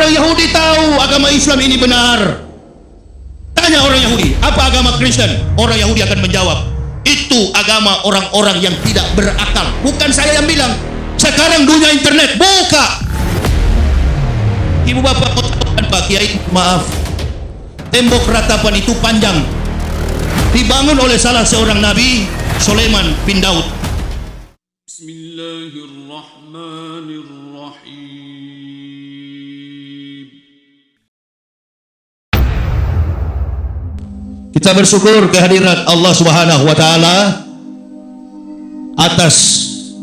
orang Yahudi tahu agama Islam ini benar. Tanya orang Yahudi, apa agama Kristen? Orang Yahudi akan menjawab, itu agama orang-orang yang tidak berakal. Bukan saya yang bilang. Sekarang dunia internet, buka. Ibu bapak, Pak Kiai, maaf. Tembok ratapan itu panjang. Dibangun oleh salah seorang nabi, Sulaiman bin Daud. Bismillahirrahmanirrahim. Kita bersyukur kehadirat Allah Subhanahu wa taala atas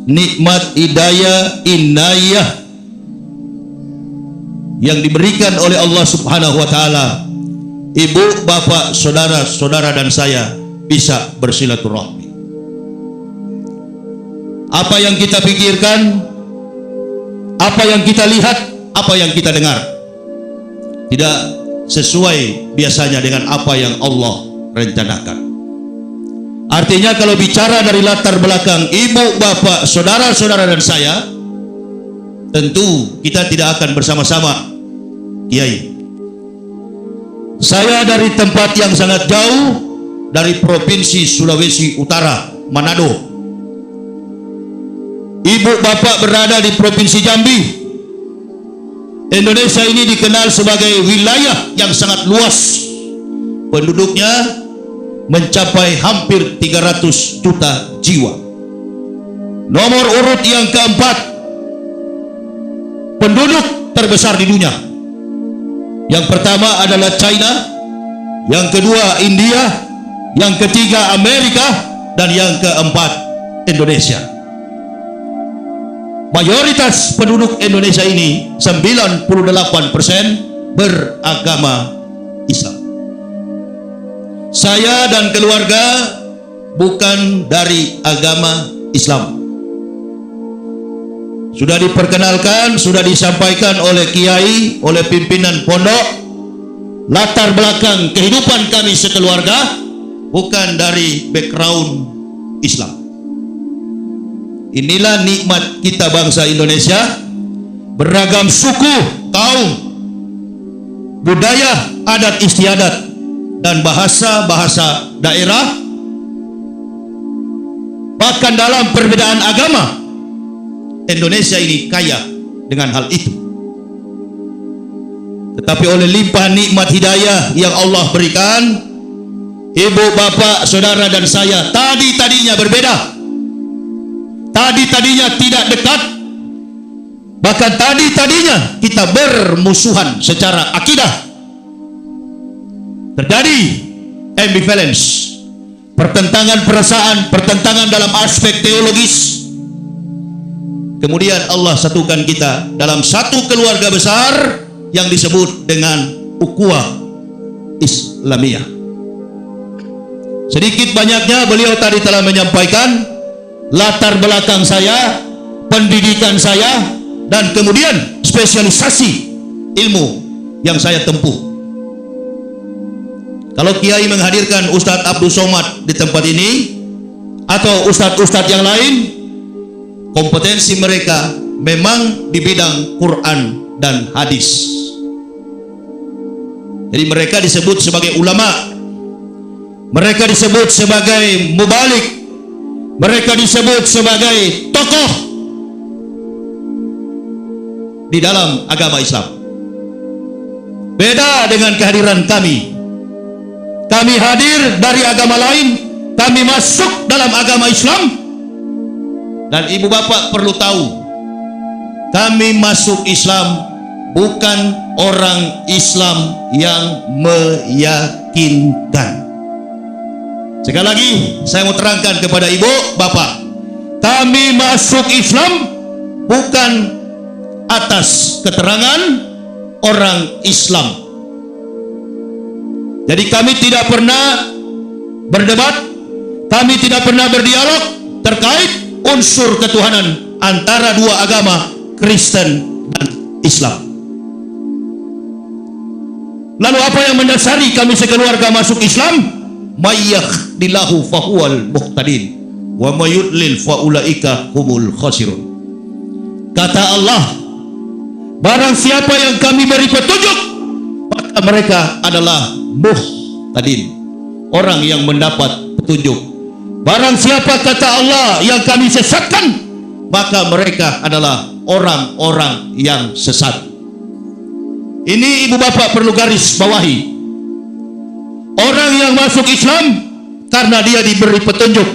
nikmat hidayah inayah yang diberikan oleh Allah Subhanahu wa taala. Ibu, bapak, saudara-saudara dan saya bisa bersilaturahmi. Apa yang kita pikirkan, apa yang kita lihat, apa yang kita dengar tidak sesuai biasanya dengan apa yang Allah rencanakan. Artinya kalau bicara dari latar belakang ibu, bapak, saudara-saudara dan saya, tentu kita tidak akan bersama-sama. Kiai, saya dari tempat yang sangat jauh, dari provinsi Sulawesi Utara, Manado. Ibu bapak berada di provinsi Jambi. Indonesia ini dikenal sebagai wilayah yang sangat luas. Penduduknya mencapai hampir 300 juta jiwa. Nomor urut yang keempat, penduduk terbesar di dunia. Yang pertama adalah China, yang kedua India, yang ketiga Amerika, dan yang keempat Indonesia. Mayoritas penduduk Indonesia ini 98% beragama Islam. Saya dan keluarga bukan dari agama Islam. Sudah diperkenalkan, sudah disampaikan oleh kiai, oleh pimpinan pondok, latar belakang kehidupan kami sekeluarga bukan dari background Islam. Inilah nikmat kita bangsa Indonesia, beragam suku, kaum, budaya, adat istiadat, dan bahasa-bahasa daerah. Bahkan dalam perbedaan agama, Indonesia ini kaya dengan hal itu. Tetapi oleh limpahan nikmat hidayah yang Allah berikan, ibu, bapak, saudara dan saya tadinya berbeda. Tadinya tidak dekat. Bahkan tadinya kita bermusuhan secara akidah. Terjadi ambivalence, pertentangan perasaan, pertentangan dalam aspek teologis. Kemudian Allah satukan kita dalam satu keluarga besar yang disebut dengan ukhuwah Islamiyah. Sedikit banyaknya beliau tadi telah menyampaikan latar belakang saya, pendidikan saya, dan kemudian spesialisasi ilmu yang saya tempuh. Kalau kiai menghadirkan Ustadz Abdul Somad di tempat ini atau ustadz-ustadz yang lain, kompetensi mereka memang di bidang Quran dan hadis. Jadi mereka disebut sebagai ulama, mereka disebut sebagai mubalik, mereka disebut sebagai tokoh di dalam agama Islam. Beda dengan kehadiran kami. Kami hadir dari agama lain, kami masuk dalam agama Islam. Dan ibu bapak perlu tahu, kami masuk Islam bukan orang Islam yang meyakinkan. Sekali lagi saya mau terangkan kepada ibu bapak, kami masuk Islam bukan atas keterangan orang Islam. Jadi kami tidak pernah berdebat, kami tidak pernah berdialog terkait unsur ketuhanan antara dua agama, Kristen dan Islam. Lalu apa yang mendasari kami sekeluarga masuk Islam? Mayyahdillahu fahuwal muhtadin wa mayudlil faulaika humul khasirun. Kata Allah, Barang siapa yang kami beri petunjuk, maka mereka adalah muhtadin, orang yang mendapat petunjuk. Barang siapa, kata Allah, yang kami sesatkan, maka mereka adalah orang-orang yang sesat. Ini ibu bapak perlu garis bawahi. Orang yang masuk Islam karena dia diberi petunjuk.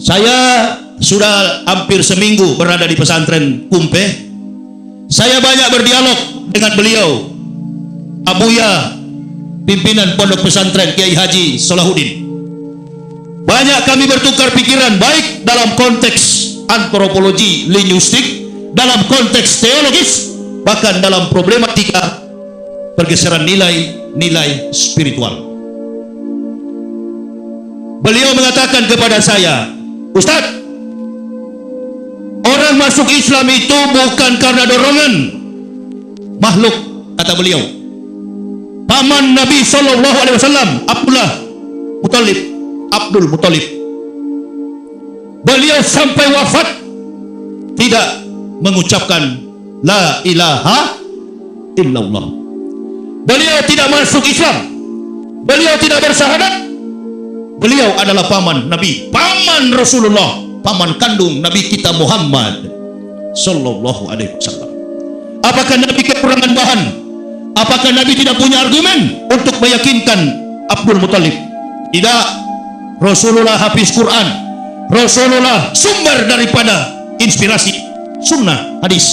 Saya sudah hampir seminggu berada di pesantren Kumpe. Saya banyak berdialog dengan beliau, Abuya, pimpinan pondok pesantren Kiai Haji Salahuddin. Banyak kami bertukar pikiran, baik dalam konteks antropologi linguistik, dalam konteks teologis, bahkan dalam problematika pergeseran nilai-nilai spiritual. Beliau mengatakan kepada saya, Ustadz, orang masuk Islam itu bukan karena dorongan makhluk, kata beliau. Paman Nabi SAW, Abdul Muthalib, beliau sampai wafat tidak mengucapkan la ilaha illallah. Beliau tidak masuk Islam, beliau tidak bersyahadat. Beliau adalah paman Nabi, paman Rasulullah, paman kandung Nabi kita Muhammad sallallahu alaihi wasallam. Apakah Nabi kekurangan bahan? Apakah Nabi tidak punya argumen untuk meyakinkan Abdul Muthalib? Tidak. Rasulullah hafiz Quran, Rasulullah sumber daripada inspirasi sunnah hadis.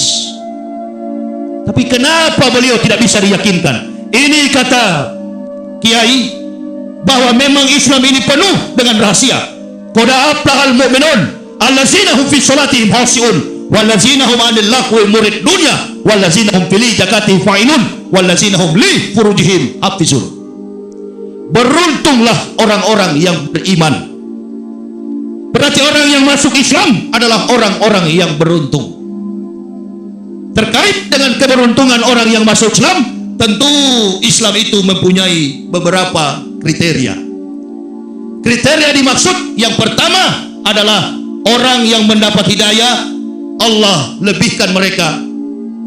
Tapi kenapa beliau tidak bisa diyakinkan? Ini kata Kiai, bahwa memang Islam ini penuh dengan rahasia. Qad aflahal mu'minun allazina hum fi sholatihim khashi'un wallazina hum 'anil lagwi muridun wallazina hum fil zakati fa'ilun wallazina hum li furujihim hafizun. Beruntunglah orang-orang yang beriman. Berarti orang yang masuk Islam adalah orang-orang yang beruntung. Terkait dengan keberuntungan orang yang masuk Islam, tentu Islam itu mempunyai beberapa kriteria. Kriteria dimaksud yang pertama adalah orang yang mendapat hidayah, Allah lebihkan mereka,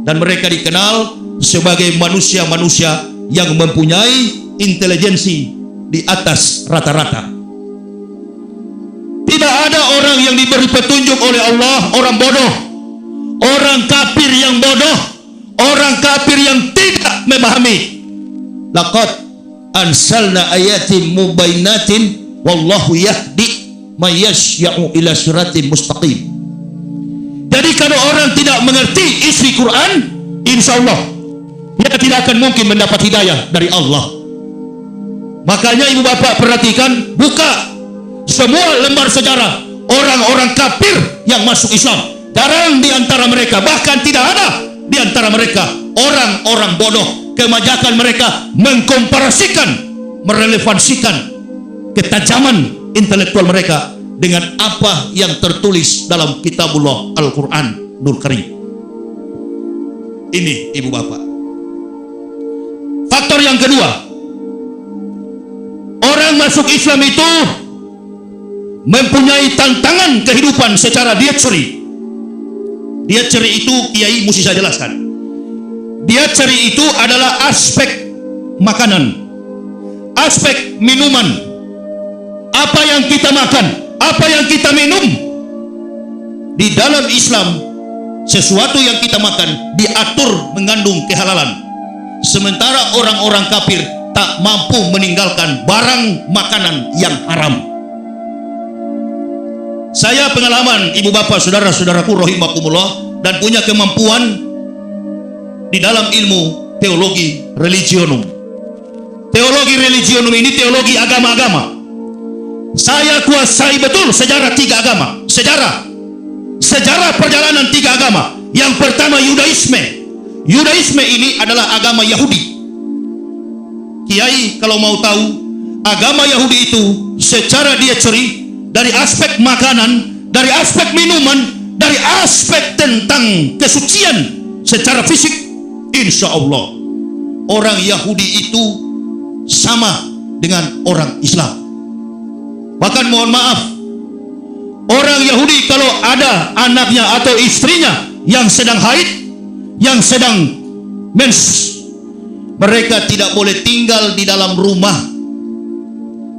dan mereka dikenal sebagai manusia-manusia yang mempunyai intelijensi di atas rata-rata. Tidak ada orang yang diberi petunjuk oleh Allah orang bodoh, orang kafir yang bodoh, orang kafir yang tidak memahami. Laqad ansalna ayatin mubainatin wallahu yahdi may yashya'u ila siratin mustaqim. Jadi kalau orang tidak mengerti isi Quran, insya Allah dia tidak akan mungkin mendapat hidayah dari Allah. Makanya ibu bapak perhatikan, buka semua lembar sejarah orang-orang kafir yang masuk Islam. Jarang di antara mereka, bahkan tidak ada di antara mereka orang-orang bodoh. Kemajakan mereka mengkomparasikan, merelevansikan ketajaman intelektual mereka dengan apa yang tertulis dalam kitabullah Al-Quranul Karim. Ini ibu bapak. Faktor yang kedua, orang masuk Islam itu mempunyai tantangan kehidupan secara dietary. Dietary itu Kiai mesti saya jelaskan. Dietary itu adalah aspek makanan, aspek minuman. Apa yang kita makan, apa yang kita minum. Di dalam Islam, sesuatu yang kita makan diatur mengandung kehalalan. Sementara orang-orang kafir tak mampu meninggalkan barang makanan yang haram. Saya pengalaman ibu bapak saudara-saudaraku rahimakumullah, dan punya kemampuan di dalam ilmu teologi religionum. Teologi religionum ini teologi agama-agama. Saya kuasai betul sejarah tiga agama. Sejarah perjalanan tiga agama. Yang pertama Yudaisme. Yudaisme ini adalah agama Yahudi. Kiai kalau mau tahu, agama Yahudi itu secara dietary, dari aspek makanan, dari aspek minuman, dari aspek tentang kesucian secara fisik, insya Allah orang Yahudi itu sama dengan orang Islam. Bahkan mohon maaf, orang Yahudi kalau ada anaknya atau istrinya yang sedang haid, yang sedang mens, mereka tidak boleh tinggal di dalam rumah.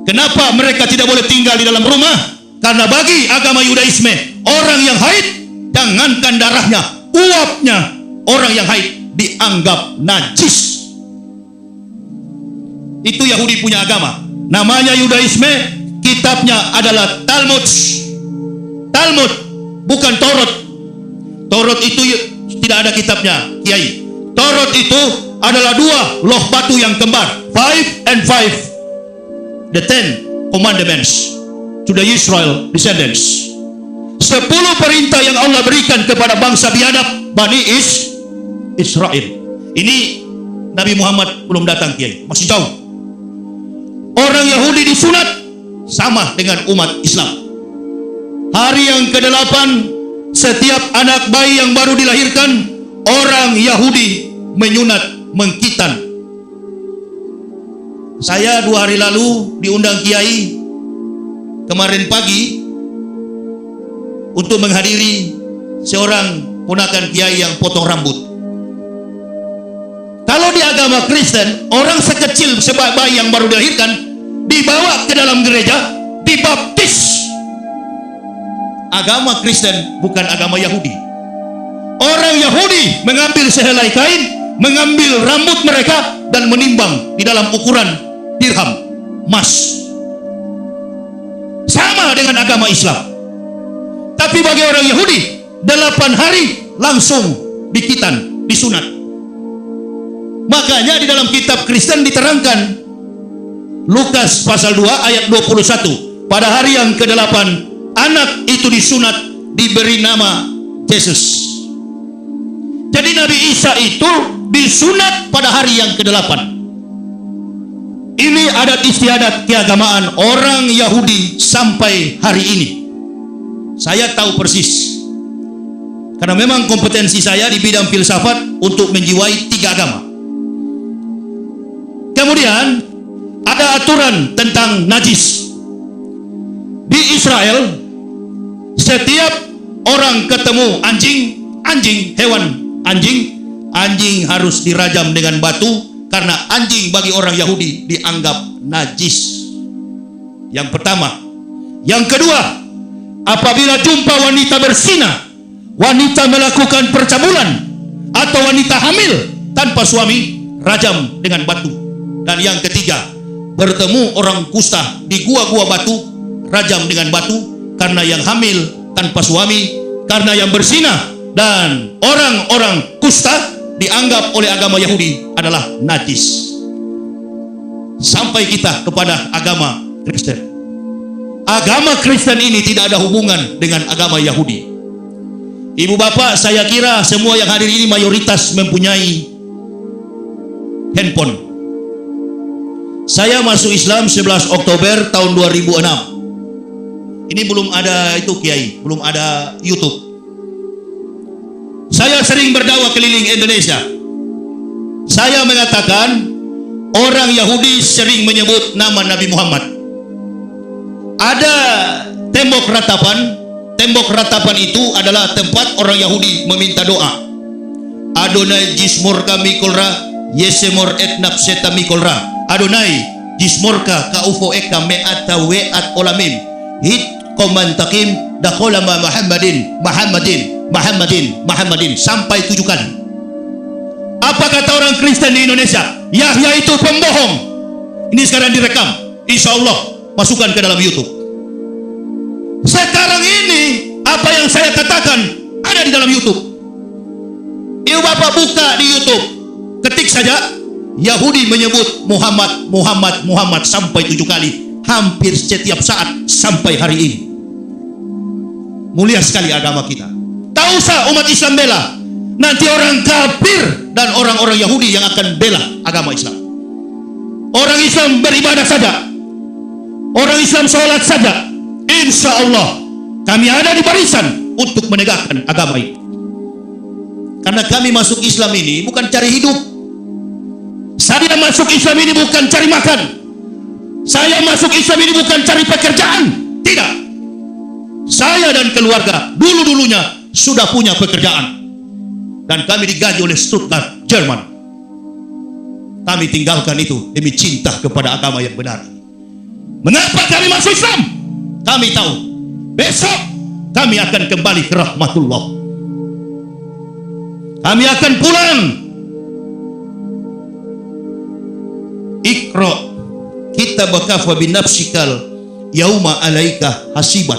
Kenapa mereka tidak boleh tinggal di dalam rumah? Karena bagi agama Yudaisme, orang yang haid, jangankan darahnya, uapnya orang yang haid dianggap najis. Itu Yahudi punya agama, namanya Yudaisme. Kitabnya adalah Talmud. Talmud, bukan Taurat. Taurat itu tidak ada kitabnya, Kiai. Taurat itu adalah 2 loh batu yang kembar, 5 and 5, the 10 commandments to the Israel descendants. 10 perintah yang Allah berikan kepada bangsa biadab Bani Israel. Ini Nabi Muhammad belum datang, Kiai, masih jauh. Orang Yahudi disunat sama dengan umat Islam. Hari yang ke-8, setiap anak bayi yang baru dilahirkan, orang Yahudi menyunat, mengkitan. Saya 2 hari lalu diundang Kiai kemarin pagi untuk menghadiri seorang ponakan Kiai yang potong rambut. Kalau di agama Kristen, orang sekecil bayi yang baru dilahirkan dibawa ke dalam gereja, dibaptis. Agama Kristen bukan agama Yahudi. Orang Yahudi mengambil sehelai kain, mengambil rambut mereka dan menimbang di dalam ukuran dirham, emas. Sama dengan agama Islam. Tapi bagi orang Yahudi, 8 hari langsung dikitan, disunat. Makanya di dalam kitab Kristen diterangkan, Lukas pasal 2 ayat 21, pada hari yang ke-8 anak itu disunat, diberi nama Yesus. Jadi Nabi Isa itu disunat pada hari yang ke-8. Ini adat istiadat keagamaan orang Yahudi sampai hari ini. Saya tahu persis, karena memang kompetensi saya di bidang filsafat untuk menjiwai 3 agama. Kemudian ada aturan tentang najis. Di Israel, setiap orang ketemu anjing, hewan anjing harus dirajam dengan batu, karena anjing bagi orang Yahudi dianggap najis. Yang pertama. Yang kedua, apabila jumpa wanita berzina, wanita melakukan percabulan, atau wanita hamil tanpa suami, rajam dengan batu. Dan yang ketiga, bertemu orang kusta di gua-gua batu, rajam dengan batu, karena yang hamil tanpa suami, karena yang berzina dan orang-orang kusta dianggap oleh agama Yahudi adalah najis. Sampai kita kepada agama Kristen. Agama Kristen ini tidak ada hubungan dengan agama Yahudi. Ibu bapak, saya kira semua yang hadir ini mayoritas mempunyai handphone. Saya masuk Islam 11 Oktober tahun 2006. Ini belum ada itu, Kiai, belum ada YouTube. Saya sering berdakwah keliling Indonesia. Saya mengatakan orang Yahudi sering menyebut nama Nabi Muhammad. Ada tembok ratapan. Tembok ratapan itu adalah tempat orang Yahudi meminta doa. Adonai jismorka mikolra, yesemor etnap seta mikolra. Adonai jismorka kaufo eka me'ata we'at olamim hit komantakim dakolama Muhammadin sampai 7 kali. Apa kata orang Kristen di Indonesia? Yahya itu pembohong. Ini sekarang direkam, insya Allah masukkan ke dalam YouTube. Sekarang ini apa yang saya katakan ada di dalam YouTube. Ibu bapak buka di YouTube, ketik saja Yahudi menyebut Muhammad sampai 7 kali, hampir setiap saat sampai hari ini. Mulia sekali agama kita. Tak usah umat Islam bela, nanti orang kafir dan orang-orang Yahudi yang akan bela agama Islam. Orang Islam beribadah saja, orang Islam sholat saja, insya Allah kami ada di barisan untuk menegakkan agama ini. Karena kami masuk Islam ini bukan cari hidup. Saya masuk Islam ini bukan cari makan. Saya masuk Islam ini bukan cari pekerjaan. Tidak. Saya dan keluarga dulu-dulunya sudah punya pekerjaan. dan kami digaji oleh Stuttgart, Jerman. Kami tinggalkan itu demi cinta kepada agama yang benar. Mengapa kami masuk Islam? Kami tahu besok kami akan kembali ke rahmatullah. Kami akan pulang. Iqra kitabaka fa binafsikal yauma alaika hasiban.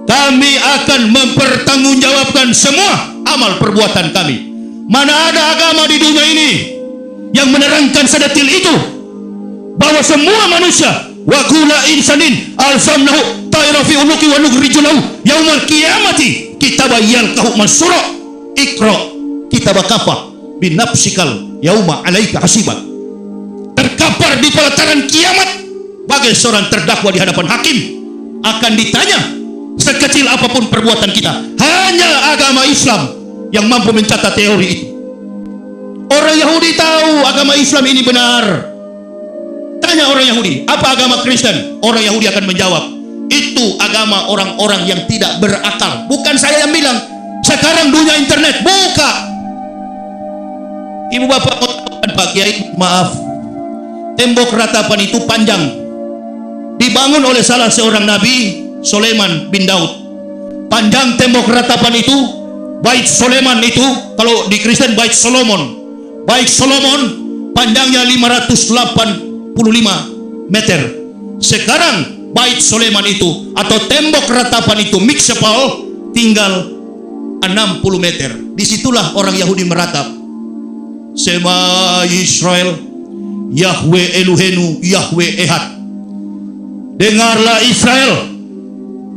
Kami akan mempertanggungjawabkan semua amal perbuatan kami. Mana ada agama di dunia ini yang menerangkan sedetil itu, bahwa semua manusia wa kullu insanin alzamnahu ta'ira fi unuqi wa nukhrijulahu yaumal qiyamati kitaban yalqahu mansura. Iqra kitabaka binafsikal yauma alaika hasiban. Terkapar di pelataran kiamat bagai seorang terdakwa di hadapan hakim, akan ditanya sekecil apapun perbuatan kita. Hanya agama Islam yang mampu mencatat teori itu. Orang Yahudi tahu agama Islam ini benar. Tanya orang Yahudi, apa agama Kristen? Orang Yahudi akan menjawab, itu agama orang-orang yang tidak berakal. Bukan saya yang bilang. Sekarang dunia internet, buka. Ibu bapak, Pak Kiai, maaf, tembok ratapan itu panjang, dibangun oleh salah seorang nabi, Sulaiman bin Daud. Panjang tembok ratapan itu, Bait Sulaiman itu, kalau di Kristen Bait Solomon. Bait Solomon panjangnya 585 meter. Sekarang Bait Sulaiman itu atau tembok ratapan itu Miksepal tinggal 60 meter. Disitulah orang Yahudi meratap. Sema Israel, Yahweh Elohenu, Yahweh Ehad. Dengarlah Israel,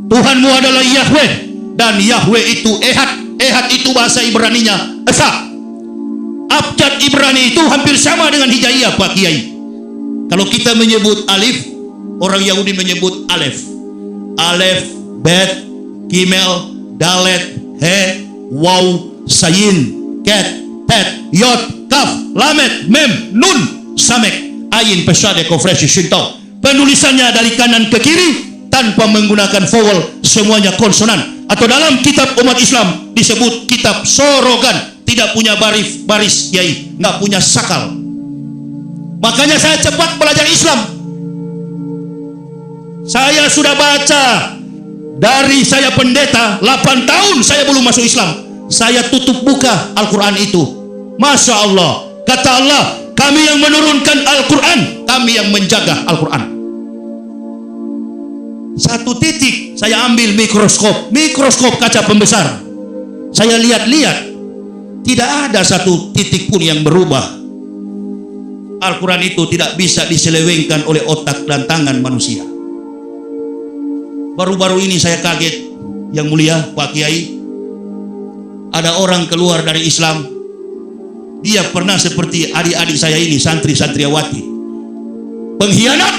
Tuhanmu adalah Yahweh, dan Yahweh itu Ehad. Ehad itu bahasa Ibraninya Esa. Abjad Ibrani itu hampir sama dengan Hijaiyah, Pak Kiai. Kalau kita menyebut alif, orang Yahudi menyebut alef. Alef, bet, gimel, dalet, he, waw, sayin, ket, tet, yod, kaf, lamet, mem, nun, samek, ayin, pesade, kofreshi, shintau. Penulisannya dari kanan ke kiri tanpa menggunakan vowel, semuanya konsonan. Atau dalam kitab umat Islam disebut kitab sorogan, tidak punya baris yai, nggak punya sakal. Makanya saya cepat belajar Islam. Saya sudah baca dari saya pendeta 8 tahun saya belum masuk Islam. Saya tutup buka Al-Quran itu. Masya Allah, kata Allah, kami yang menurunkan Al-Quran, kami yang menjaga Al-Quran. Satu titik saya ambil mikroskop kaca pembesar. Saya lihat-lihat, tidak ada satu titik pun yang berubah. Al-Quran itu tidak bisa diselewengkan oleh otak dan tangan manusia. Baru-baru ini saya kaget, yang mulia Pak Kiai, ada orang keluar dari Islam. Dia pernah seperti adik-adik saya ini, santri-santriawati, pengkhianat,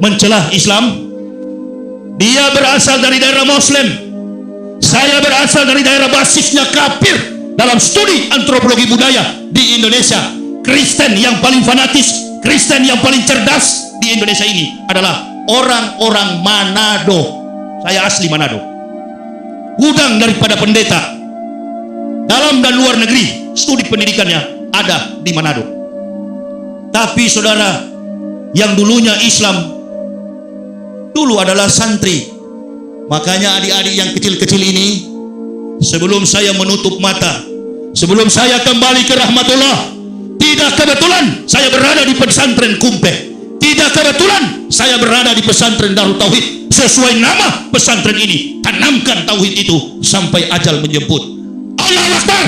mencelah Islam. Dia berasal dari daerah Muslim, saya berasal dari daerah basisnya kafir. Dalam studi antropologi budaya di Indonesia, Kristen yang paling fanatis, Kristen yang paling cerdas di Indonesia ini adalah orang-orang Manado. Saya asli Manado, gudang daripada pendeta. Dalam dan luar negeri studi pendidikannya ada di Manado. Tapi saudara, yang dulunya Islam dulu adalah santri. Makanya adik-adik yang kecil-kecil ini, sebelum saya menutup mata, sebelum saya kembali ke rahmatullah, tidak kebetulan saya berada di pesantren Kumpe. Tidak kebetulan saya berada di pesantren Darut Tauhid. Sesuai nama pesantren ini, tanamkan tauhid itu sampai ajal menjemput. Allahu Akbar.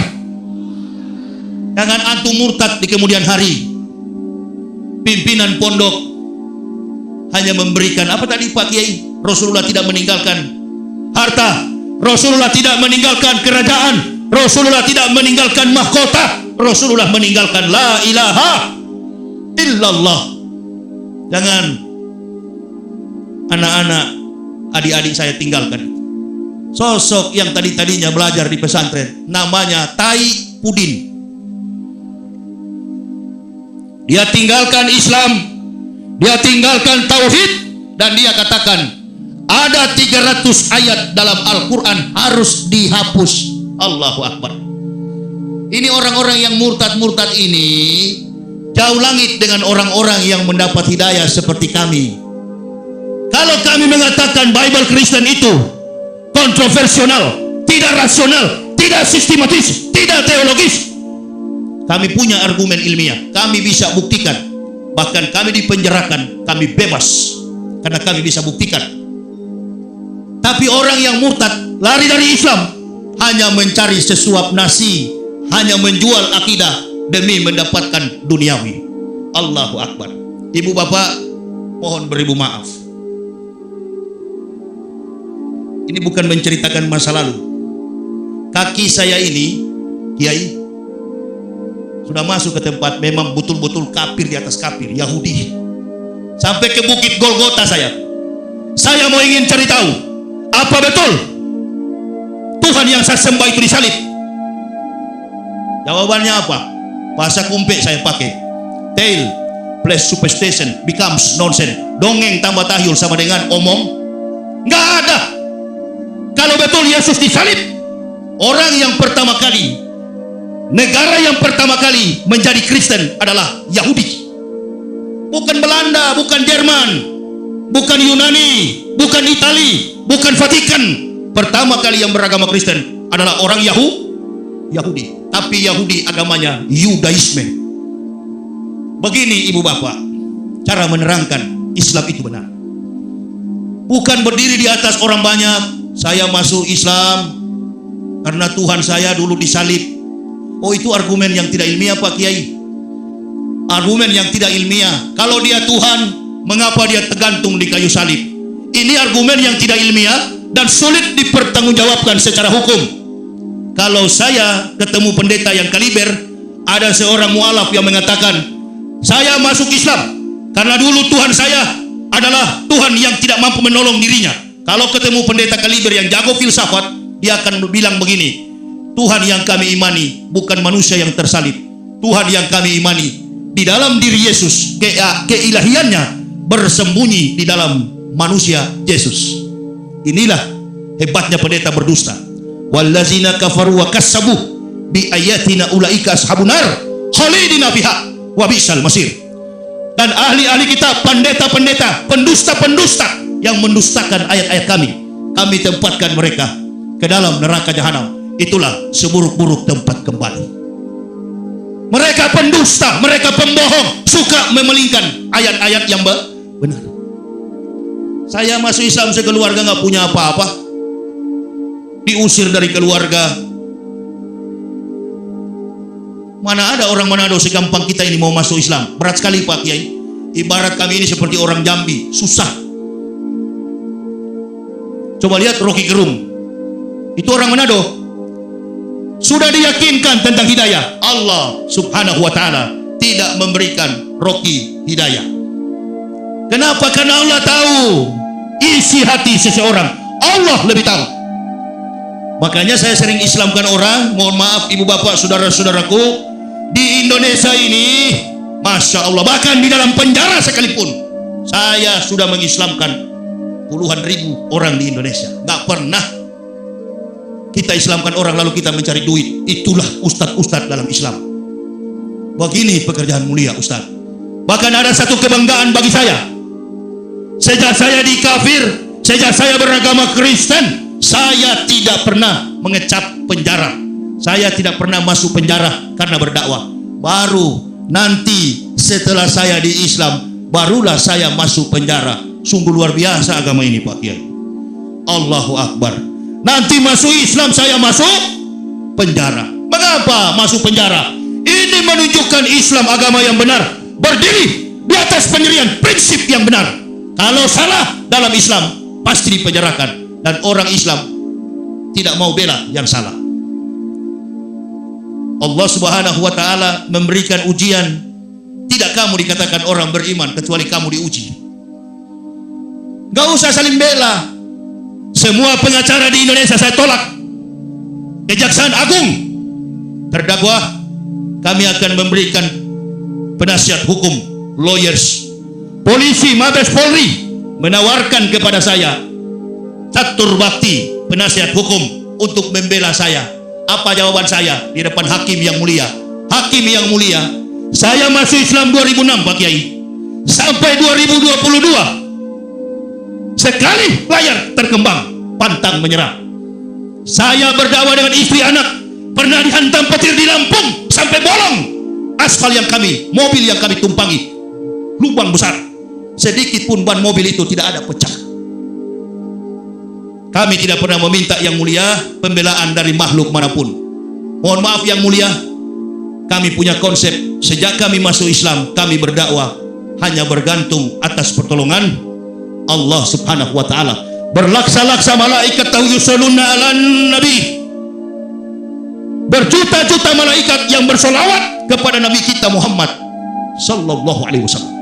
Jangan antum murtad di kemudian hari. Pimpinan pondok hanya memberikan apa tadi Pak Kiai? Rasulullah tidak meninggalkan harta, Rasulullah tidak meninggalkan kerajaan, Rasulullah tidak meninggalkan mahkota, Rasulullah meninggalkan la ilaha illallah. Jangan anak-anak, adik-adik saya tinggalkan. Sosok yang tadinya belajar di pesantren, namanya Tai Pudin. Dia tinggalkan Islam, dia tinggalkan tauhid, dan dia katakan ada 300 ayat dalam Al-Quran harus dihapus. Allahu Akbar. Ini orang-orang yang murtad-murtad ini jauh langit dengan orang-orang yang mendapat hidayah seperti kami. Kalau kami mengatakan Bible Kristen itu kontroversial, tidak rasional, tidak sistematis, tidak teologis, kami punya argumen ilmiah, kami bisa buktikan. Bahkan kami dipenjarakan, kami bebas karena kami bisa buktikan. Tapi orang yang murtad lari dari Islam hanya mencari sesuap nasi, hanya menjual akidah demi mendapatkan duniawi. Allahu Akbar. Ibu bapak, mohon beribu maaf. Ini bukan menceritakan masa lalu. Kaki saya ini, Kiai, sudah masuk ke tempat memang betul-betul kafir di atas kafir, Yahudi. Sampai ke bukit Golgota saya. Saya mau ingin cari tahu, apa betul Tuhan yang saya sembah itu disalib? Jawabannya apa? Bahasa kumpek saya pakai. Tale plus superstition becomes nonsense. Dongeng tambah tahyul sama dengan omong. Nggak ada. Kalau betul Yesus disalib, orang yang pertama kali, negara yang pertama kali menjadi Kristen adalah Yahudi. Bukan Belanda, bukan Jerman, bukan Yunani, bukan Itali, bukan Vatikan. Pertama kali yang beragama Kristen adalah orang Yahudi. Tapi Yahudi agamanya Yudaisme. Begini ibu bapak, cara menerangkan Islam itu benar. Bukan berdiri di atas orang banyak, saya masuk Islam karena Tuhan saya dulu disalib. Oh, itu argumen yang tidak ilmiah Pak Kiai. Argumen yang tidak ilmiah. Kalau dia Tuhan, mengapa dia tergantung di kayu salib? Ini argumen yang tidak ilmiah dan sulit dipertanggungjawabkan secara hukum. Kalau saya ketemu pendeta yang kaliber, ada seorang mualaf yang mengatakan, saya masuk Islam karena dulu Tuhan saya adalah Tuhan yang tidak mampu menolong dirinya. Kalau ketemu pendeta kaliber yang jago filsafat, dia akan bilang begini, Tuhan yang kami imani bukan manusia yang tersalib. Tuhan yang kami imani di dalam diri Yesus, keilahiannya bersembunyi di dalam manusia Yesus. Inilah hebatnya pendeta berdusta. Wallazina kafaru wa kassabu bi ayatina ulaika ashabun nar khalidina fiha wa bi'sal masir. Dan ahli-ahli kita, pendeta-pendeta, pendusta-pendusta yang mendustakan ayat-ayat kami tempatkan mereka ke dalam neraka jahanam. Itulah seburuk-buruk tempat kembali. Mereka pendusta, mereka pembohong, suka memelingkan ayat-ayat yang benar. Saya masuk Islam sekeluarga nggak punya apa-apa, diusir dari keluarga. Mana ada orang Manado segampang kita ini mau masuk Islam? Berat sekali Pak Kiai. Ibarat kami ini seperti orang Jambi, susah. Coba lihat Rocky Gerung, itu orang Manado, sudah diyakinkan tentang hidayah. Allah subhanahu wa ta'ala tidak memberikan Rocky hidayah. Kenapa? Karena Allah tahu isi hati seseorang. Allah lebih tahu. Makanya saya sering Islamkan orang. Mohon maaf ibu bapak saudara-saudaraku, di Indonesia ini Masya Allah, bahkan di dalam penjara sekalipun saya sudah mengislamkan puluhan ribu orang di Indonesia. Gak pernah kita Islamkan orang lalu kita mencari duit. Itulah ustadz-ustadz dalam Islam. Begini pekerjaan mulia ustadz. Bahkan ada satu kebanggaan bagi saya. Sejak saya di kafir, sejak saya beragama Kristen, saya tidak pernah mengecap penjara. Saya tidak pernah masuk penjara karena berdakwah. Baru nanti setelah saya di Islam, barulah saya masuk penjara. Sungguh luar biasa agama ini Pak Kiai. Allahu Akbar. Nanti masuk Islam saya masuk penjara. Mengapa masuk penjara? Ini menunjukkan Islam agama yang benar, berdiri di atas pendirian prinsip yang benar. Kalau salah dalam Islam pasti dipenjarakan, dan orang Islam tidak mau bela yang salah. Allah subhanahu wa ta'ala memberikan ujian. Tidak kamu dikatakan orang beriman kecuali kamu diuji. Gak usah saling bela. Semua pengacara di Indonesia saya tolak. Kejaksaan Agung, terdakwa, kami akan memberikan penasihat hukum, lawyers. Polisi, Mabes Polri menawarkan kepada saya catur bakti penasihat hukum untuk membela saya. Apa jawaban saya di depan hakim yang mulia? Hakim yang mulia, saya masuk Islam 2006 Pak Kiai, sampai 2022 sekali layar terkembang, pantang menyerah. Saya berdakwah dengan istri anak, pernah dihantam petir di Lampung sampai bolong aspal yang kami, mobil yang kami tumpangi, lubang besar, sedikit pun ban mobil itu tidak ada pecah. Kami tidak pernah meminta yang mulia pembelaan dari makhluk manapun. Mohon maaf yang mulia, kami punya konsep sejak kami masuk Islam, kami berdakwah hanya bergantung atas pertolongan Allah Subhanahu wa taala. Berlaksa-laksa malaikat yusalluna 'alan nabi. Berjuta-juta malaikat yang bersolawat kepada Nabi kita Muhammad sallallahu alaihi wasallam.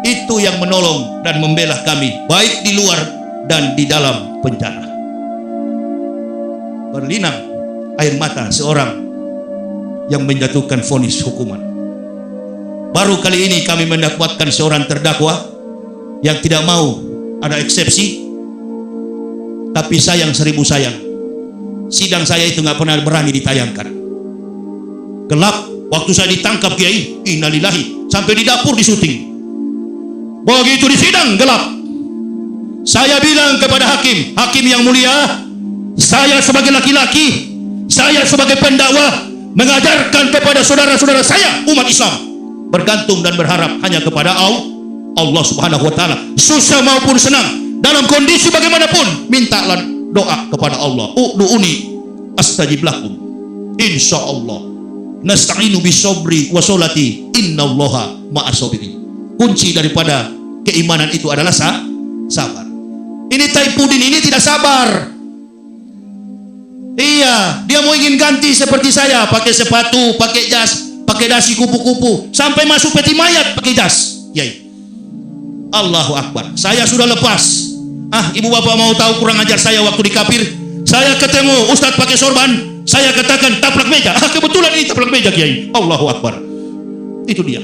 Itu yang menolong dan membela kami baik di luar dan di dalam penjara. Berlinang air mata seorang yang menjatuhkan vonis hukuman. Baru kali ini kami mendapatkan seorang terdakwa yang tidak mau ada eksepsi, tapi sayang seribu sayang, sidang saya itu nggak pernah berani ditayangkan. Gelap waktu saya ditangkap Kiai, innalillahi, sampai di dapur di syuting. Begitu di sidang gelap, saya bilang kepada hakim, hakim yang mulia, saya sebagai laki-laki, saya sebagai pendakwah mengajarkan kepada saudara-saudara saya umat Islam bergantung dan berharap hanya kepada Allah Subhanahu wa taala, susah maupun senang, dalam kondisi bagaimanapun mintalah doa kepada Allah. Ud'uni astajib lakum, insyaallah nasta'inu bisobri wa sholati innallaha ma'as sabirin. Kunci daripada keimanan itu adalah sabar. Ini Taipudin ini tidak sabar. Iya, dia mau ingin ganti seperti saya, pakai sepatu, pakai jas, pakai dasi kupu-kupu, sampai masuk peti mayat pakai jas. Yai, Allahu Akbar. Saya sudah lepas. Ibu bapak mau tahu kurang ajar saya waktu di kafir? Saya ketemu Ustadz pakai sorban, saya katakan taplak meja. Kebetulan ini taplak meja Kiai. Allahu Akbar. Itu dia.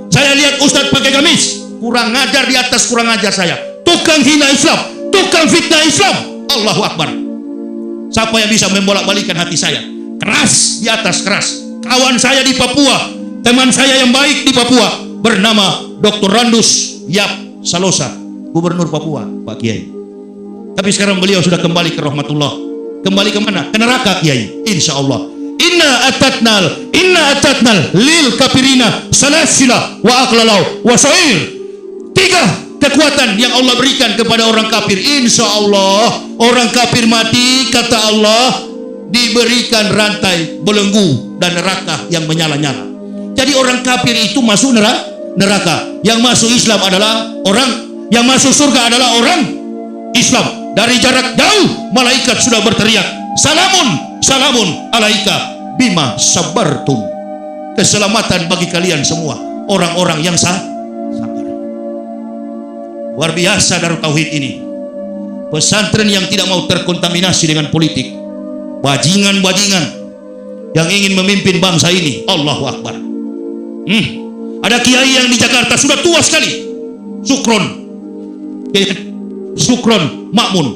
Saya lihat Ustadz pakai gamis, kurang ngajar di atas kurang ajar saya. Tukang hina Islam, tukang fitnah Islam. Allahu Akbar. Siapa yang bisa membolak-balikan hati saya? Keras di atas keras. Kawan saya di Papua, teman saya yang baik di Papua, bernama Dr. Randus Yap Salosa, Gubernur Papua, Pak Kiai. Tapi sekarang beliau sudah kembali ke rahmatullah. Kembali ke mana? Ke neraka Kiai, insya Allah. Inna atatnal lil kafirina salasila wa aqlalau wa sa'ir. 3 kekuatan yang Allah berikan kepada orang kafir. Insya Allah orang kafir mati, kata Allah, diberikan rantai belenggu dan neraka yang menyala-nyala. Jadi orang kafir itu masuk neraka. Yang masuk Islam adalah orang, yang masuk surga adalah orang Islam. Dari jarak jauh malaikat sudah berteriak, salamun, salamun alaika bima sabartum. Keselamatan bagi kalian semua orang-orang yang sabar. Luar biasa Darut Tauhid ini. Pesantren yang tidak mau terkontaminasi dengan politik, bajingan-bajingan yang ingin memimpin bangsa ini. Allahu Akbar. Ada kiai yang di Jakarta sudah tua sekali, Sukron Makmun.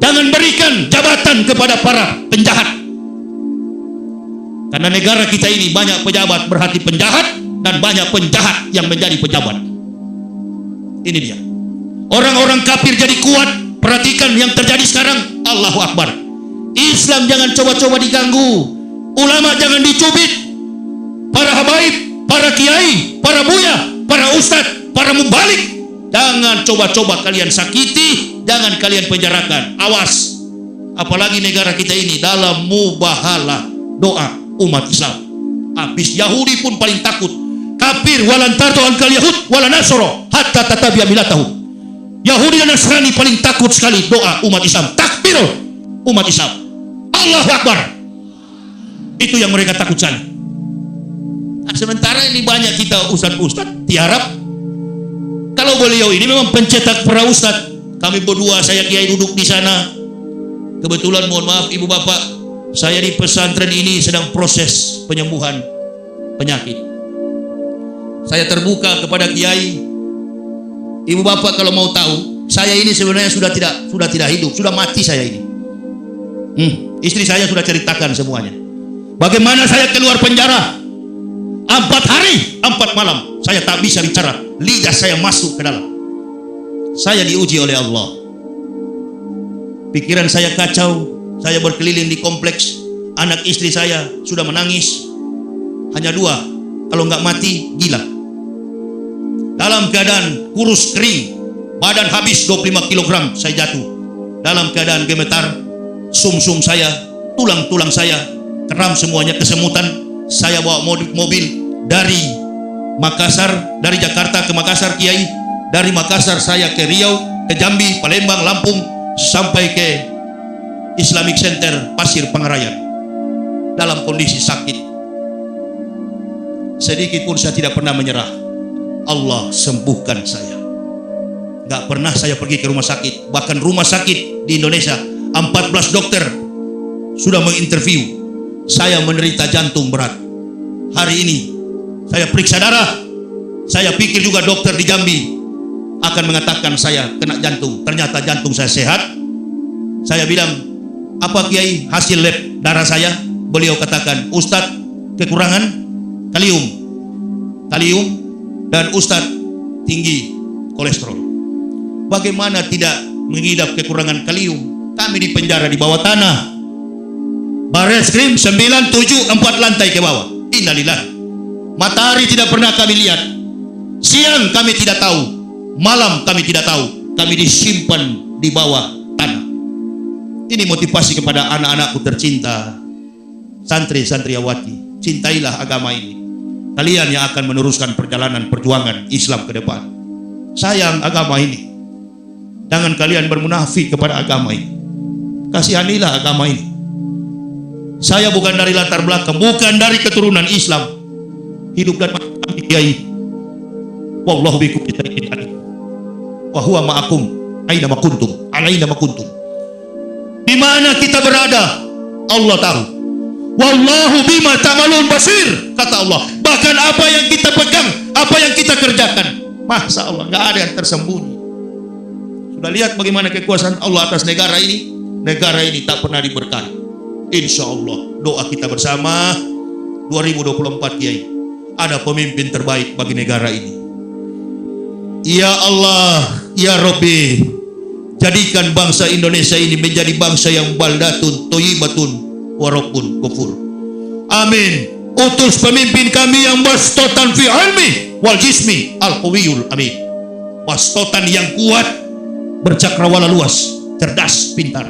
Jangan berikan jabatan kepada para penjahat, karena negara kita ini banyak pejabat berhati penjahat dan banyak penjahat yang menjadi pejabat. Ini dia. Orang-orang kafir jadi kuat. Perhatikan yang terjadi sekarang. Allahu Akbar. Islam jangan coba-coba diganggu. Ulama jangan dicubit. Para habaib, para kiai, para buya, para ustadz, para mubalik, jangan coba-coba kalian sakiti, jangan kalian penjarakan. Awas. Apalagi negara kita ini dalam mubahalah doa umat Islam. Habis Yahudi pun paling takut. Kafir walan tardu ankal yahud wala nasoro hatta tatabi'a milatahu. Yahudi dan Nasrani paling takut sekali doa umat Islam. Takbir umat Islam. Allahu Akbar. Itu yang mereka takut sekali. Nah, sementara ini banyak kita ustadz-ustadz tiarap. Kalau beliau ini memang pencetak para ustadz. Kami berdua, saya kiai duduk di sana. Kebetulan mohon maaf ibu bapak, saya di pesantren ini sedang proses penyembuhan penyakit. Saya terbuka kepada kiai. Ibu bapak kalau mau tahu, saya ini sebenarnya sudah tidak hidup, sudah mati saya ini. Istri saya sudah ceritakan semuanya. Bagaimana saya keluar penjara 4 hari 4 malam, saya tak bisa bicara, lidah saya masuk ke dalam. Saya diuji oleh Allah. Pikiran saya kacau, saya berkeliling di kompleks. Anak istri saya sudah menangis. Hanya 2, kalau nggak mati gila. Dalam keadaan kurus kering, badan habis 25 kg, saya jatuh. Dalam keadaan gemetar, sumsum saya, tulang-tulang saya kram semuanya, kesemutan. Saya bawa mobil dari Makassar, dari Jakarta ke Makassar, Kiai. Dari Makassar saya ke Riau, ke Jambi, Palembang, Lampung, sampai ke Islamic Center Pasir Pangarayan. Dalam kondisi sakit, sedikit pun saya tidak pernah menyerah. Allah sembuhkan saya. Gak pernah saya pergi ke rumah sakit. Bahkan rumah sakit di Indonesia 14 dokter sudah menginterview saya menderita jantung berat. Hari ini saya periksa darah, saya pikir juga dokter di Jambi akan mengatakan saya kena jantung. Ternyata jantung saya sehat. Saya bilang, apa Kiai hasil lab darah saya? Beliau katakan, Ustadz kekurangan kalium, dan Ustadz tinggi kolesterol. Bagaimana tidak mengidap kekurangan kalium? Kami di penjara di bawah tanah, Barreskrim 9, 7, 4 lantai ke bawah. Innalillah. Matahari tidak pernah kami lihat, siang kami tidak tahu, malam kami tidak tahu. Kami disimpan di bawah tanah. Ini motivasi kepada anak-anakku tercinta, santri-santriawati. Cintailah agama ini. Kalian yang akan meneruskan perjalanan perjuangan Islam ke depan. Sayang agama ini. Jangan kalian bermunafik kepada agama ini. Kasihanilah agama ini. Saya bukan dari latar belakang, bukan dari keturunan Islam. Hidup dan mati Kiai. Wallahu bikum wa huwa ma'akum aina ma kuntum, alaina ma kuntum. Di mana kita berada, Allah tahu. Wallahu bima ta'malun basir, kata Allah. Bahkan apa yang kita pegang, apa yang kita kerjakan, Masya Allah, nggak ada yang tersembunyi. Sudah lihat bagaimana kekuasaan Allah atas negara ini. Negara ini tak pernah diberkati. Insya Allah, doa kita bersama 2024 Kiai, ada pemimpin terbaik bagi negara ini. Ya Allah, ya Rabbi, jadikan bangsa Indonesia ini menjadi bangsa yang baldatun thayyibatun wa rabbun ghafur. Amin. Utus pemimpin kami yang bastotan fi ilmi wal jismi al-qawiyul amin. Bastotan yang kuat, bercakrawala luas, cerdas, pintar.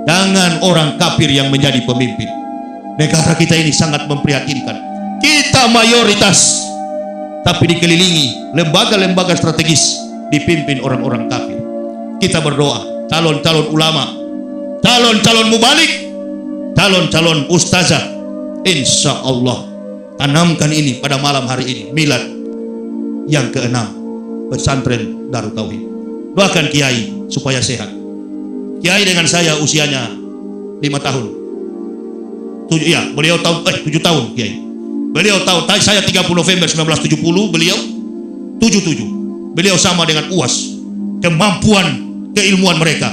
Jangan orang kafir yang menjadi pemimpin. Negara kita ini sangat memprihatinkan. Kita mayoritas, tapi dikelilingi lembaga-lembaga strategis dipimpin orang-orang kafir. Kita berdoa, calon-calon ulama, calon-calon mubalik, calon-calon ustazah, insya Allah tanamkan ini pada malam hari ini, milad yang ke-6 pesantren Darut Tauhid. Doakan Kiai supaya sehat. Kiai dengan saya usianya 5 tahun. Beliau tahun 7 tahun Kiai. Beliau tahu, saya 30 November 1970, beliau 77. Beliau sama dengan UAS. Kemampuan, keilmuan mereka.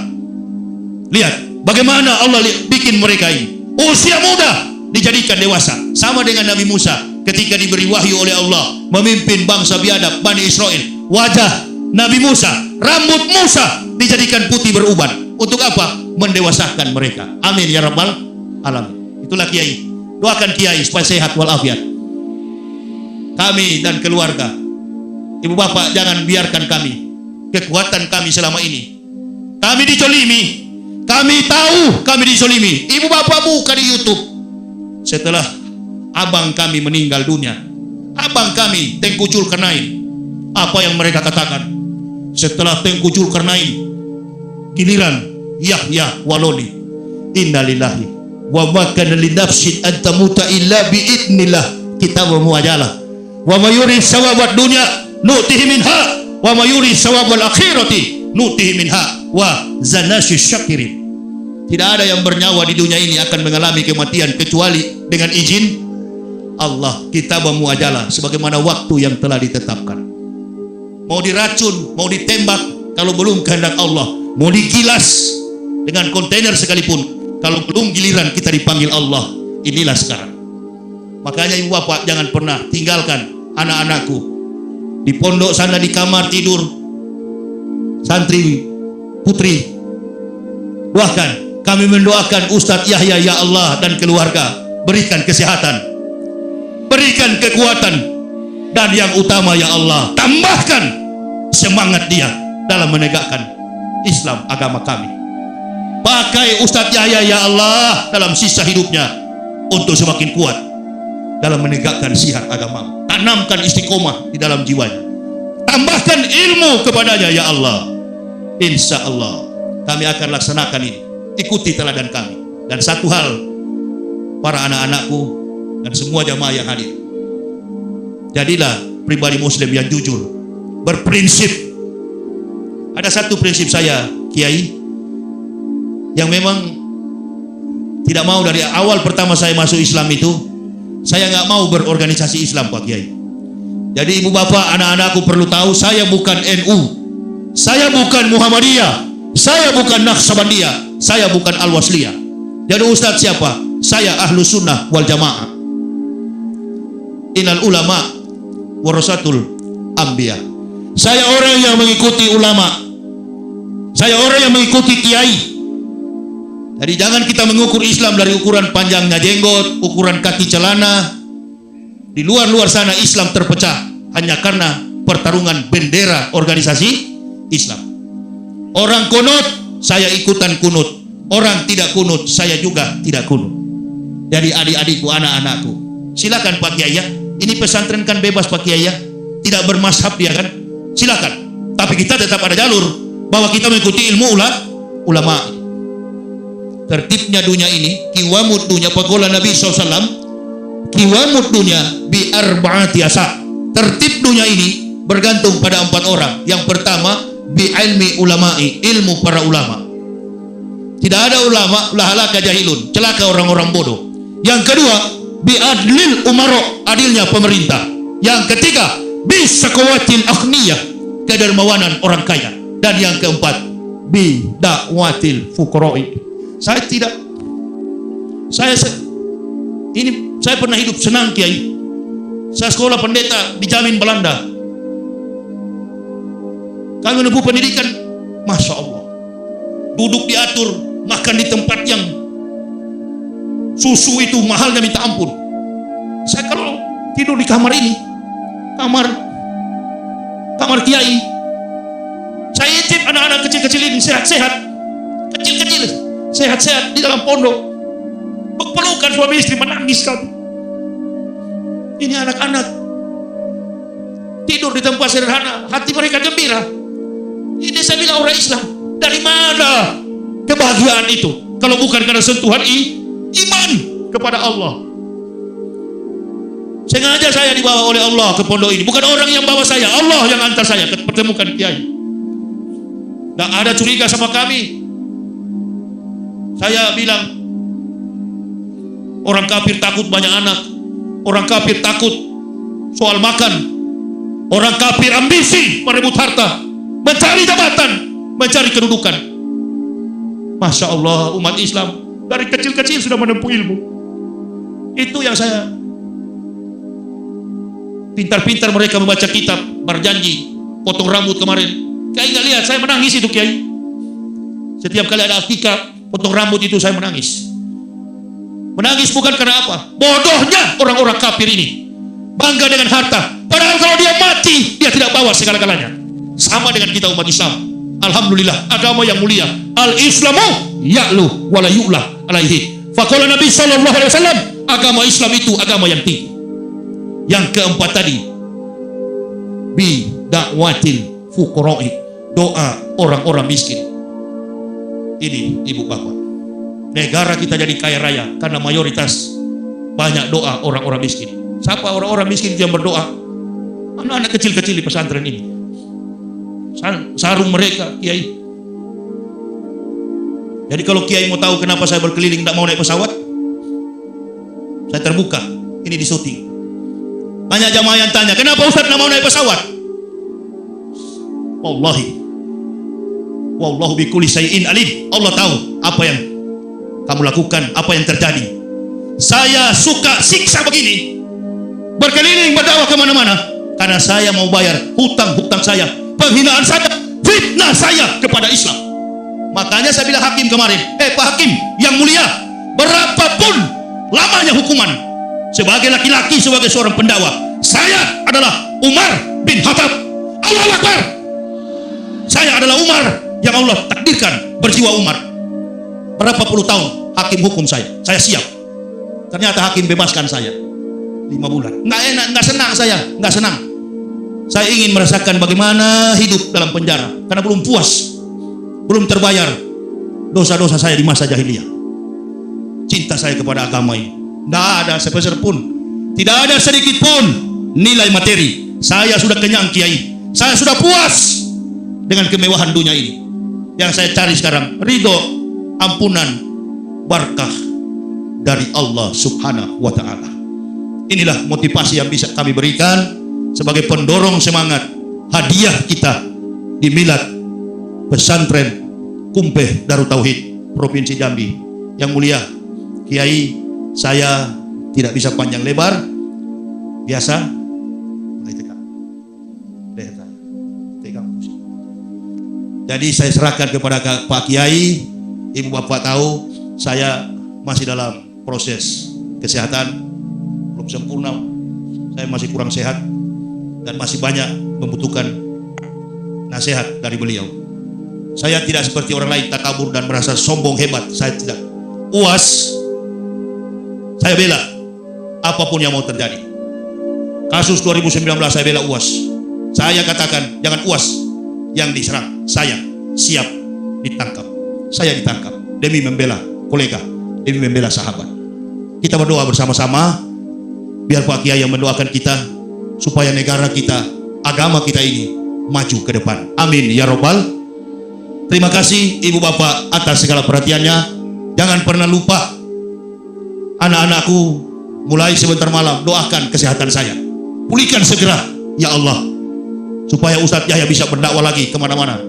Lihat bagaimana Allah bikin mereka ini. Usia muda dijadikan dewasa. Sama dengan Nabi Musa ketika diberi wahyu oleh Allah memimpin bangsa biadab Bani Israel. Wajah Nabi Musa, rambut Musa dijadikan putih beruban. Untuk apa? Mendewasakan mereka. Amin ya rabbal alamin. Itulah Kiai. Doakan Kiai supaya sehat walafiat. Kami dan keluarga, ibu bapak, jangan biarkan kami, kekuatan kami selama ini. Kami dizolimi. Kami tahu kami dizolimi. Ibu bapak buka di YouTube. Setelah abang kami meninggal dunia, abang kami Tengku Zulkarnain, apa yang mereka katakan? Setelah Tengku Zulkarnain, giliran Yahya Waloni, innalillahi wa ma kana li nafsin an tamuta illa bi idnillah, kitabun muajjalah, wa may yurid sawabad dunya nu'tihi minha wa may yurid sawabal akhirati nu'tihi minha wa zanasy syakirin. Tidak ada yang bernyawa di dunia ini akan mengalami kematian kecuali dengan izin Allah. Kitabun muajjalah, sebagaimana waktu yang telah ditetapkan. Mau diracun, mau ditembak, kalau belum kehendak Allah, mau digilas dengan kontainer sekalipun, Kalau belum giliran kita dipanggil Allah, inilah sekarang. Makanya ibu bapak jangan pernah tinggalkan anak-anakku di pondok sana, di kamar tidur santri putri. Doakan, kami mendoakan Ustadz Yahya, ya Allah, dan keluarga, berikan kesehatan, berikan kekuatan, dan yang utama ya Allah, tambahkan semangat dia dalam menegakkan Islam agama kami. Pakai Ustadz Yahya ya Allah dalam sisa hidupnya untuk semakin kuat dalam menegakkan syiar agama. Tanamkan istiqomah di dalam jiwanya. Tambahkan ilmu kepadanya ya Allah. Insya Allah kami akan laksanakan ini. Ikuti teladan kami. Dan satu hal, para anak-anakku dan semua jamaah yang hadir, jadilah pribadi muslim yang jujur, berprinsip. Ada satu prinsip saya, Kiai, yang memang tidak mau dari awal pertama saya masuk Islam itu, saya nggak mau berorganisasi Islam, Pak Kiai. Jadi ibu bapak, anak-anakku perlu tahu, saya bukan NU, saya bukan Muhammadiyah, saya bukan Naqsabandiyah, saya bukan Al-Wasliyah. Jadi Ustadz siapa? Saya ahlu sunnah wal jamaah. Innal ulama warasatul anbiya. Saya orang yang mengikuti ulama. Saya orang yang mengikuti kiai. Jadi jangan kita mengukur Islam dari ukuran panjangnya jenggot, ukuran kaki celana. Di luar-luar sana Islam terpecah hanya karena pertarungan bendera organisasi Islam. Orang kunut, saya ikutan kunut. Orang tidak kunut, saya juga tidak kunut. Jadi adik-adikku, anak-anakku, silakan Pak Kiai ya. Ini pesantren kan bebas Pak Kiai ya. Tidak bermazhab dia kan. Silakan. Tapi kita tetap ada jalur bahwa kita mengikuti ilmu ulama. Tertibnya dunia ini, kiwamud dunia, pagola Nabi SAW, kiwamud dunia bi arba'ati asa. Tertib dunia ini bergantung pada 4 orang. Yang pertama, bi ilmi ulama'i, ilmu para ulama. Tidak ada ulama, lahalaka jahilun, celaka orang-orang bodoh. Yang kedua, bi adlil umaro, adilnya pemerintah. Yang ketiga, bi sakawatil akhniyah, kedermawanan orang kaya. Dan yang keempat, bi dakwatil fuqara'i. Saya pernah hidup senang Kiai. Saya sekolah pendeta dijamin Belanda. Kami menempuh pendidikan, Masya Allah. Duduk diatur, makan di tempat yang susu itu mahalnya minta ampun. Saya kalau tidur di kamar ini, kamar Kiai, saya intip anak-anak kecil-kecil ini sehat-sehat, kecil-kecil, sehat-sehat di dalam pondok, berpelukan suami istri, menangis kami. Ini anak-anak tidur di tempat sederhana, hati mereka gembira. Ini saya bilang orang Islam, dari mana kebahagiaan itu? Kalau bukan karena sentuhan iman kepada Allah. Sengaja saya dibawa oleh Allah ke pondok ini. Bukan orang yang bawa saya, Allah yang antar saya ke pertemukan Kiai. Tak ada curiga sama kami. Saya bilang, orang kafir takut banyak anak. Orang kafir takut soal makan. Orang kafir ambisi merebut harta, mencari jabatan, mencari kedudukan. Masya Allah, umat Islam dari kecil-kecil sudah menempuh ilmu. Itu yang saya, pintar-pintar mereka membaca kitab, berjanji, potong rambut kemarin. Kiai nggak lihat, saya menangis itu Kiai. Setiap kali ada akikah, potong rambut itu saya menangis. Menangis bukan karena apa? Bodohnya orang-orang kafir ini, bangga dengan harta. Padahal kalau dia mati, dia tidak bawa segala-galanya. Sama dengan kita umat Islam. Alhamdulillah, agama yang mulia. Al-Islamu ya'lu wala yu'la alaihi. Faqala Nabi SAW, agama Islam itu agama yang tinggi. Yang keempat tadi, bi dakwatil fuqara'i, doa orang-orang miskin. Ini ibu bapak, negara kita jadi kaya raya karena mayoritas banyak doa orang-orang miskin. Siapa orang-orang miskin yang berdoa? Anak-anak kecil-kecil di pesantren ini. Sarung mereka, Kiai. Jadi kalau Kiai mau tahu kenapa saya berkeliling tidak mau naik pesawat, saya terbuka. Ini di syuting. Banyak jamaah yang tanya, kenapa Ustaz tidak mau naik pesawat? Wallahi, wallahu bikulli syai'in alim. Allah tahu apa yang kamu lakukan apa yang terjadi. Saya suka siksa begini, berkeliling berdakwah kemana-mana, karena saya mau bayar hutang-hutang saya, penghinaan saya, fitnah saya kepada Islam. Makanya saya bilang hakim kemarin, Pak Hakim yang mulia, berapapun lamanya hukuman, sebagai laki-laki, sebagai seorang pendakwah, saya adalah Umar bin Khattab. Allahu Akbar. Saya adalah Umar yang Allah takdirkan berjiwa Umar. Berapa puluh tahun hakim hukum saya siap. Ternyata hakim bebaskan saya 5 bulan. Nggak enak, nggak senang saya, nggak senang. Saya ingin merasakan bagaimana hidup dalam penjara, karena belum puas, belum terbayar dosa-dosa saya di masa jahiliyah. Cinta saya kepada agama ini tidak ada sepeser pun, tidak ada sedikit pun nilai materi. Saya sudah kenyang Kiai, saya sudah puas dengan kemewahan dunia ini. Yang saya cari sekarang ridho, ampunan, barakah dari Allah Subhanahu wa Ta'ala. Inilah motivasi yang bisa kami berikan sebagai pendorong semangat hadiah kita di milad pesantren Kumpeh Darut Tauhid Provinsi Jambi. Yang mulia Kiai, saya tidak bisa panjang lebar, biasa mulai tegang. Jadi saya serahkan kepada Pak Kiai. Ibu bapak tahu saya masih dalam proses kesehatan, belum sempurna, saya masih kurang sehat dan masih banyak membutuhkan nasihat dari beliau. Saya tidak seperti orang lain takabur dan merasa sombong hebat. Saya tidak. UAS saya bela apapun yang mau terjadi. Kasus 2019 saya bela UAS. Saya katakan jangan UAS yang diserang. Saya siap ditangkap. Saya ditangkap demi membela kolega, demi membela sahabat. Kita berdoa bersama-sama biar Pak Kiai yang mendoakan kita supaya negara kita, agama kita ini maju ke depan. Amin ya robbal. Terima kasih ibu bapak atas segala perhatiannya. Jangan pernah lupa anak-anakku, mulai sebentar malam doakan kesehatan saya, pulihkan segera ya Allah, supaya Ustadz Yahya bisa berdakwah lagi kemana-mana,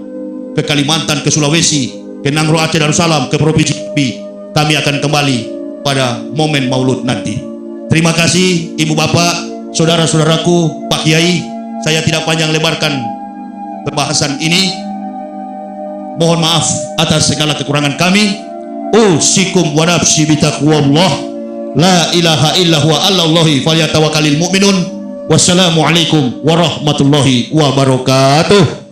ke Kalimantan, ke Sulawesi, ke Nangro, Aceh, Darussalam, ke Provinsi Jambi. Kami akan kembali pada momen maulud nanti. Terima kasih ibu bapak, saudara-saudaraku, Pak Kiai. Saya tidak panjang lebarkan pembahasan ini. Mohon maaf atas segala kekurangan kami. Usikum wa nafsi bitaqwallah, la ilaha illa huwa alallahi falyatawakkalul mu'minun. Wassalamualaikum warahmatullahi wabarakatuh.